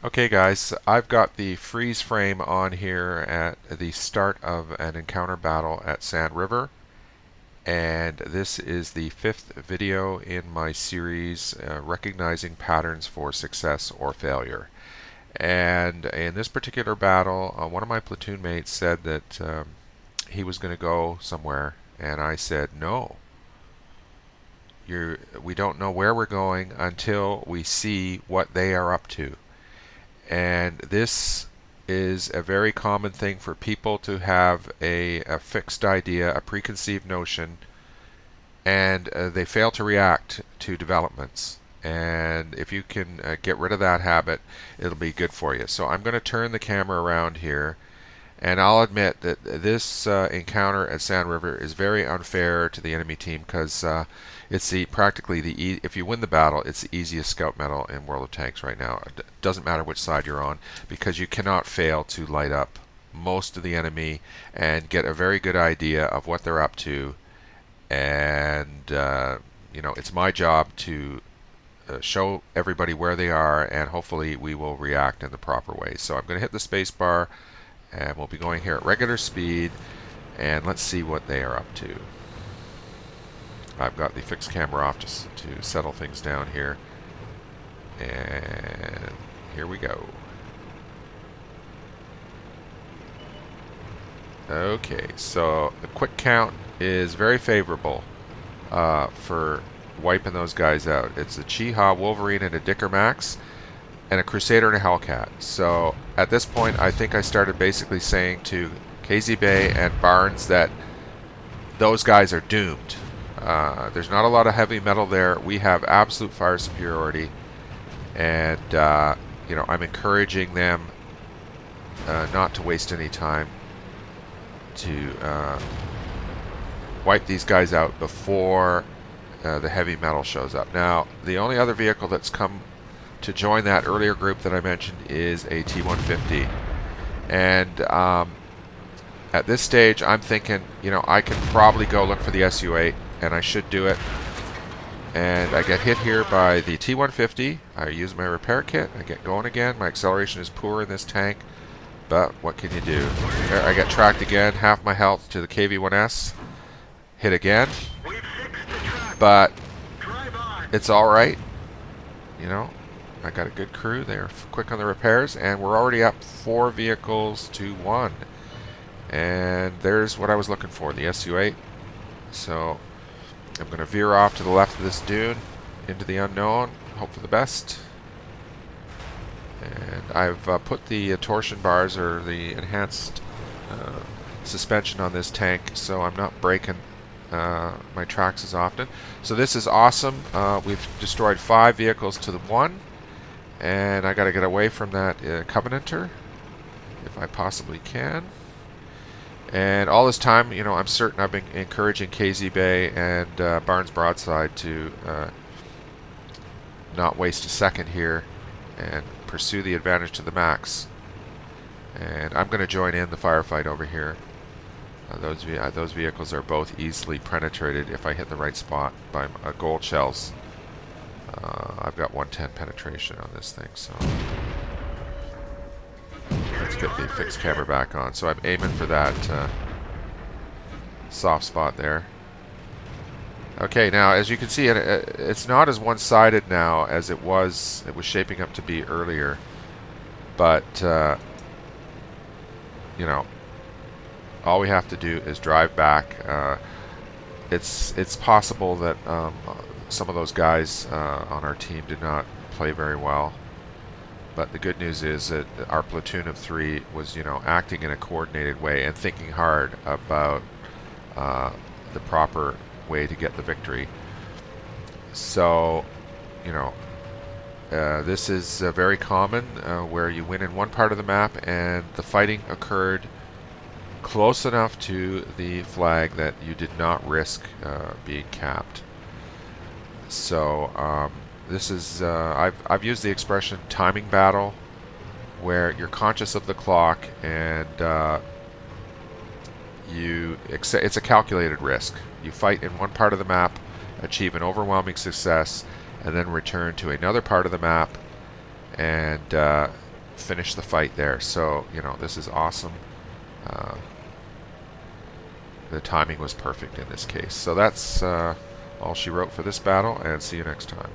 Okay guys, I've got the freeze frame on here at the start of an encounter battle at Sand River, and this is the fifth video in my series recognizing patterns for success or failure. And in this particular battle, one of my platoon mates said that he was going to go somewhere, and I said no. We don't know where we're going until we see what they are up to. And this is a very common thing for people to have a fixed idea, a preconceived notion, and they fail to react to developments. And if you can get rid of that habit, it'll be good for you. So I'm going to turn the camera around here, and I'll admit that this encounter at Sand River is very unfair to the enemy team because it's practically if you win the battle, it's the easiest scout medal in World of Tanks right now. It doesn't matter which side you're on because you cannot fail to light up most of the enemy and get a very good idea of what they're up to. And it's my job to show everybody where they are, and hopefully we will react in the proper way. So I'm going to hit the space bar, and we'll be going here at regular speed, and let's see what they are up to. I've got the fixed camera off just to settle things down here, and here we go. Okay, so the quick count is very favorable for wiping those guys out. It's a Chiha, Wolverine, and a Dicker Max, and a Crusader and a Hellcat. So at this point, I think I started basically saying to KZ Bay and Barnes that those guys are doomed. There's not a lot of heavy metal there. We have absolute fire superiority, and I'm encouraging them not to waste any time to wipe these guys out before the heavy metal shows up. Now, the only other vehicle that's come to join that earlier group that I mentioned is a T-150, and at this stage I'm thinking, I can probably go look for the Su-8, and I should do it. And I get hit here by the T-150. I use my repair kit. I get going again. My acceleration is poor in this tank, but what can you do? There, I get tracked again. Half my health to the KV-1S. Hit again, but it's all right. I got a good crew. They're quick on the repairs, and we're already up 4 vehicles to 1. And there's what I was looking for, the Su-8. So I'm going to veer off to the left of this dune into the unknown, hope for the best. And I've put the torsion bars, or the enhanced suspension, on this tank, so I'm not breaking my tracks as often. So this is awesome. We've destroyed 5 vehicles to the 1, and I got to get away from that Covenanter if I possibly can. And all this time, I'm certain I've been encouraging KZ Bay and Barnes Broadside to not waste a second here and pursue the advantage to the max. And I'm going to join in the firefight over here. Those vehicles are both easily penetrated if I hit the right spot by gold shells. I've got 110 penetration on this thing, so let's get the fixed camera back on. So I'm aiming for that soft spot there. Okay, now as you can see, it's not as one-sided now as it was shaping up to be earlier. But all we have to do is drive back. It's possible that some of those guys on our team did not play very well. But the good news is that our platoon of 3 was, acting in a coordinated way and thinking hard about the proper way to get the victory. So, this is very common where you win in one part of the map and the fighting occurred close enough to the flag that you did not risk being capped. So this is I've used the expression timing battle, where you're conscious of the clock and it's a calculated risk. You fight in one part of the map, achieve an overwhelming success, and then return to another part of the map and finish the fight there. So, you know, this is awesome. Uh, the timing was perfect in this case. So that's all she wrote for this battle, and see you next time.